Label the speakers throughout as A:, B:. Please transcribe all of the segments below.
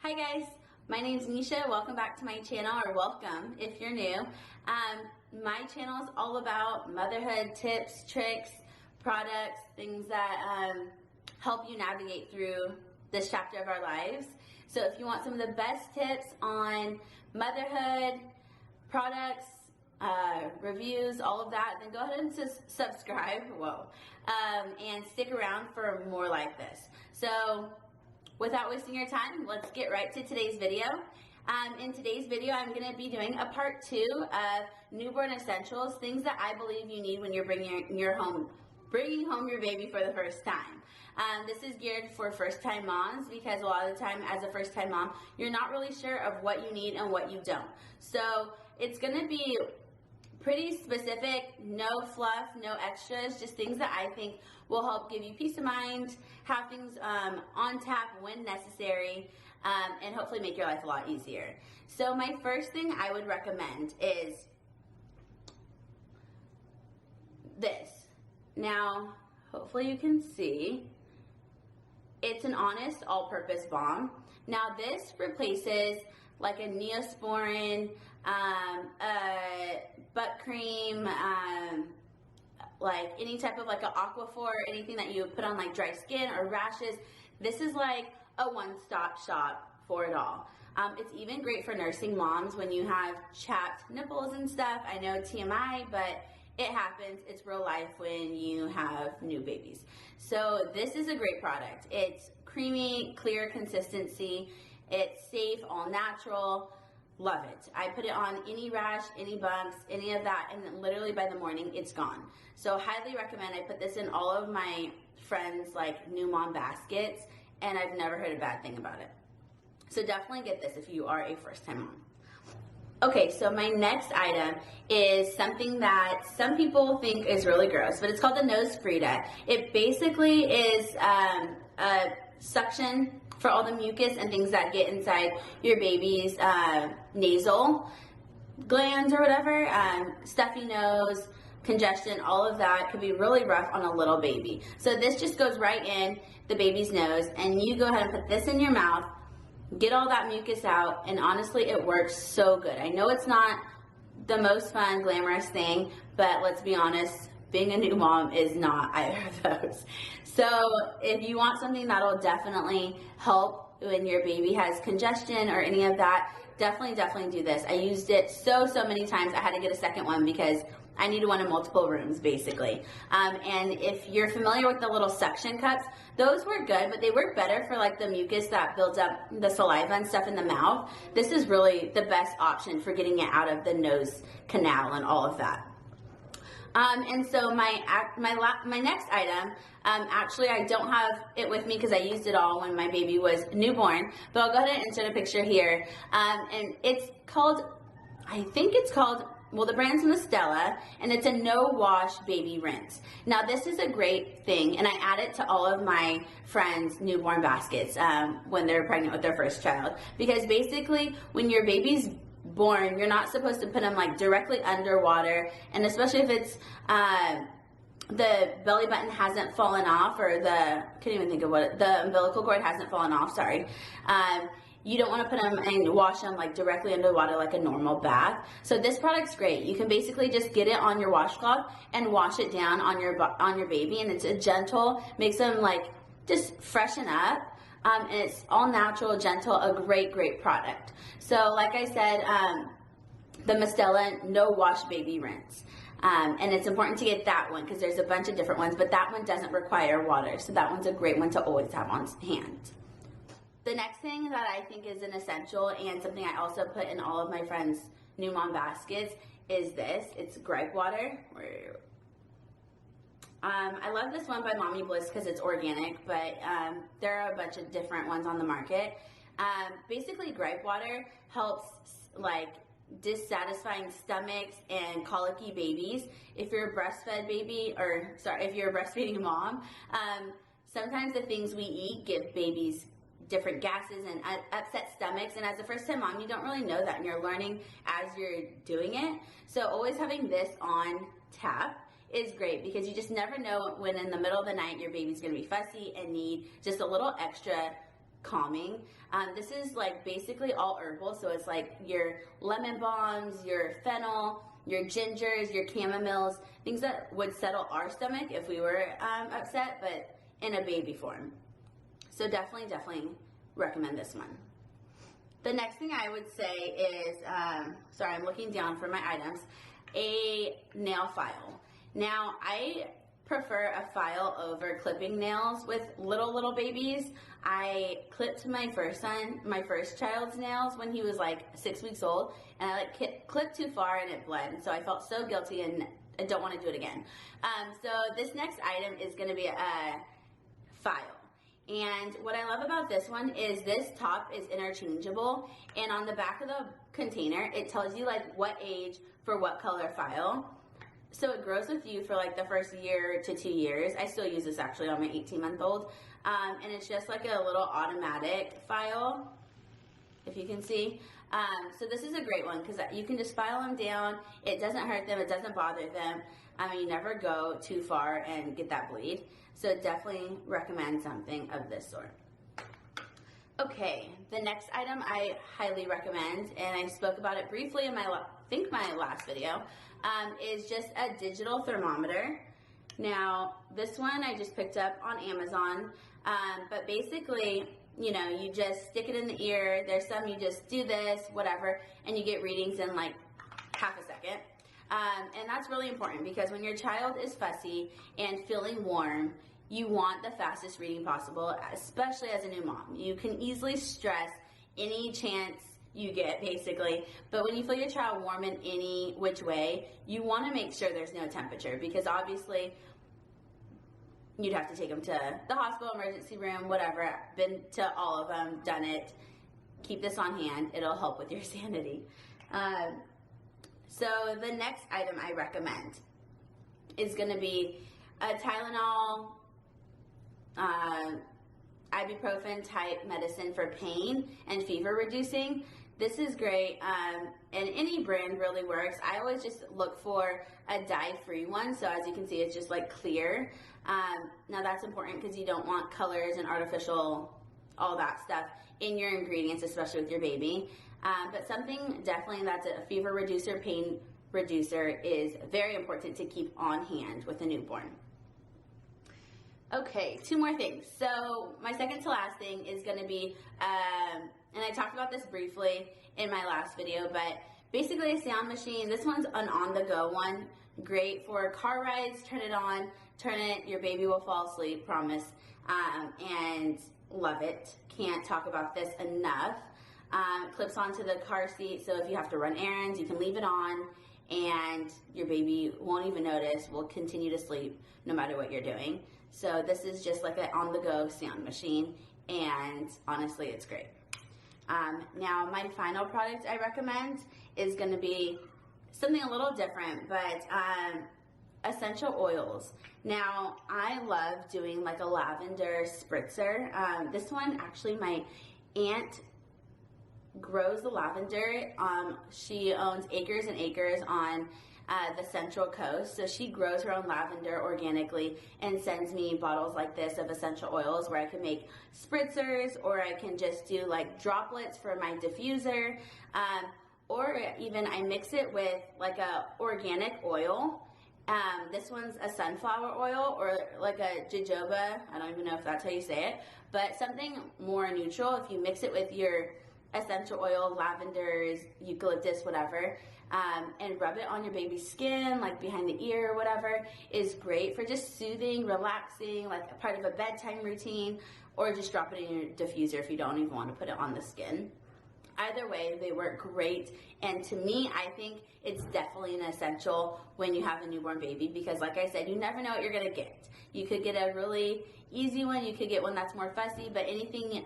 A: Hi guys, my name is Neisha. Welcome back to my channel, or welcome if you're new. My channel is all about motherhood tips, tricks, products, things that help you navigate through this chapter of our lives. So if you want some of the best tips on motherhood, products, reviews, all of that, then go ahead and subscribe, and stick around for more like this. So without wasting your time, let's get right to today's video. In today's video, I'm going to be doing a part 2 of newborn essentials, things that I believe you need when you're bringing home your baby for the first time. This is geared for first-time moms because a lot of the time as a first-time mom, you're not really sure of what you need and what you don't. So it's going to be pretty specific, no fluff, no extras, just things that I think will help give you peace of mind, have things on tap when necessary, and hopefully make your life a lot easier. So my first thing I would recommend is this. Now, hopefully you can see, it's an Honest all-purpose balm. Now this replaces like a Neosporin, a butt cream, like any type of like an Aquaphor, anything that you would put on like dry skin or rashes. This is like a one-stop shop for it all. It's even great for nursing moms when you have chapped nipples and stuff. I know TMI, but it happens. It's real life when you have new babies. So this is a great product. It's creamy, clear consistency. It's safe, all natural. Love it. I put it on any rash, any bumps, any of that, and then literally by the morning, it's gone. So highly recommend. I put this in all of my friends' like new mom baskets, and I've never heard a bad thing about it. So definitely get this if you are a first-time mom. Okay, so my next item is something that some people think is really gross, but it's called the nose Frida. It basically is a suction for all the mucus and things that get inside your baby's nasal glands or whatever, stuffy nose, congestion, all of that could be really rough on a little baby. So this just goes right in the baby's nose, and you go ahead and put this in your mouth, get all that mucus out, and honestly, it works so good. I know it's not the most fun, glamorous thing, but let's be honest, being a new mom is not either of those. So if you want something that'll definitely help when your baby has congestion or any of that, definitely do this. I used it so many times. I had to get a second one because I needed one in multiple rooms, basically. And if you're familiar with the little suction cups, those work good, but they work better for like the mucus that builds up the saliva and stuff in the mouth. This is really the best option for getting it out of the nose canal and all of that. And so my next item, actually I don't have it with me because I used it all when my baby was newborn, but I'll go ahead and insert a picture here. And it's called, I think it's called, well, the brand's Mistela, and it's a no-wash baby rinse. Now, this is a great thing, and I add it to all of my friends' newborn baskets when they're pregnant with their first child, because basically, when your baby's born, you're not supposed to put them like directly underwater, and especially if it's the belly button hasn't fallen off, or the umbilical cord hasn't fallen off, sorry. You don't want to put them and wash them like directly under water like a normal bath. So this product's great. You can basically just get it on your washcloth and wash it down on your baby, and it's a gentle, makes them like just freshen up. And it's all natural, gentle, a great product. So like I said, the Mistela no wash baby rinse. And it's important to get that one because there's a bunch of different ones, but that one doesn't require water. So that one's a great one to always have on hand. The next thing that I think is an essential and something I also put in all of my friends' new mom baskets is this. It's gripe water. I love this one by Mommy Bliss because it's organic, but there are a bunch of different ones on the market. Basically, gripe water helps like dissatisfying stomachs and colicky babies. If you're a breastfed baby, or sorry, if you're a breastfeeding mom, sometimes the things we eat give babies different gases and upset stomachs, and as a first-time mom, you don't really know that, and you're learning as you're doing it. So always having this on tap is great because you just never know when in the middle of the night your baby's going to be fussy and need just a little extra calming. This is like basically all herbal, so it's like your lemon balms, your fennel, your gingers, your chamomiles, things that would settle our stomach if we were upset, but in a baby form. So definitely recommend this one. The next thing I would say is, sorry, I'm looking down for my items, a nail file. Now, I prefer a file over clipping nails with little babies. I clipped my first child's nails when he was like 6 weeks old, and I like clipped too far and it bled, and so I felt so guilty and I don't want to do it again. So this next item is going to be a file. And what I love about this one is this top is interchangeable, and on the back of the container it tells you like what age for what color file. So it grows with you for like the first year to 2 years. I still use this actually on my 18-month-old. And it's just like a little automatic file, if you can see. So this is a great one because you can just file them down. It doesn't hurt them. It doesn't bother them. You never go too far and get that bleed. So definitely recommend something of this sort. Okay, the next item I highly recommend, and I spoke about it briefly in my last video, is just a digital thermometer. Now, this one I just picked up on Amazon, but basically, you know, you just stick it in the ear. There's some you just do this, whatever, and you get readings in like half a second. And that's really important because when your child is fussy and feeling warm, you want the fastest reading possible, especially as a new mom. You can easily stress any chance you get, basically, but when you feel your child warm in any which way, you want to make sure there's no temperature, because obviously you'd have to take them to the hospital, emergency room, whatever. I've been to all of them, done it. Keep this on hand. It'll help with your sanity. So the next item I recommend is going to be a Tylenol, ibuprofen type medicine for pain and fever reducing. This is great, and any brand really works. I always just look for a dye-free one, so as you can see, it's just like clear. Now that's important because you don't want colors and artificial, all that stuff in your ingredients, especially with your baby. But something definitely that's a fever reducer, pain reducer is very important to keep on hand with a newborn. Okay, 2 more things. So my second to last thing is going to be, and I talked about this briefly in my last video, but basically a sound machine. This one's an on-the-go one. Great for car rides. Turn it on, turn it, your baby will fall asleep, promise. And love it. Can't talk about this enough. Clips onto the car seat, so if you have to run errands, you can leave it on, and your baby won't even notice, will continue to sleep no matter what you're doing. So this is just like an on-the-go sound machine, and honestly, it's great. Now, my final product I recommend is going to be something a little different, but essential oils. Now, I love doing like a lavender spritzer. This one, actually, my aunt grows the lavender. She owns acres and acres on the Central Coast, so she grows her own lavender organically and sends me bottles like this of essential oils where I can make spritzers, or I can just do like droplets for my diffuser, or even I mix it with like a organic oil. This one's a sunflower oil, or like a jojoba, I don't even know if that's how you say it, but something more neutral. If you mix it with your essential oil, lavenders, eucalyptus, whatever, and rub it on your baby's skin, like behind the ear or whatever, is great for just soothing, relaxing, like a part of a bedtime routine, or just drop it in your diffuser if you don't even want to put it on the skin. Either way, they work great, and to me, I think it's definitely an essential when you have a newborn baby, because like I said, you never know what you're going to get. You could get a really easy one, you could get one that's more fussy, but anything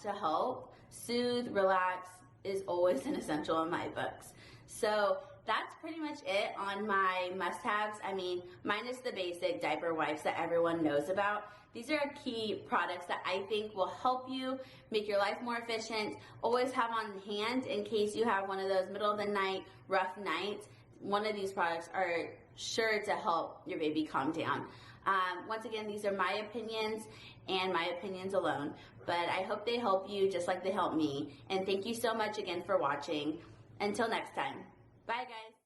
A: to help soothe, relax is always an essential in my books. So that's pretty much it on my must-haves. I mean, minus the basic diaper wipes that everyone knows about. These are key products that I think will help you make your life more efficient. Always have on hand in case you have one of those middle of the night, rough nights. One of these products are sure to help your baby calm down. Once again, these are my opinions and my opinions alone, but I hope they help you just like they help me. And thank you so much again for watching. Until next time. Bye, guys.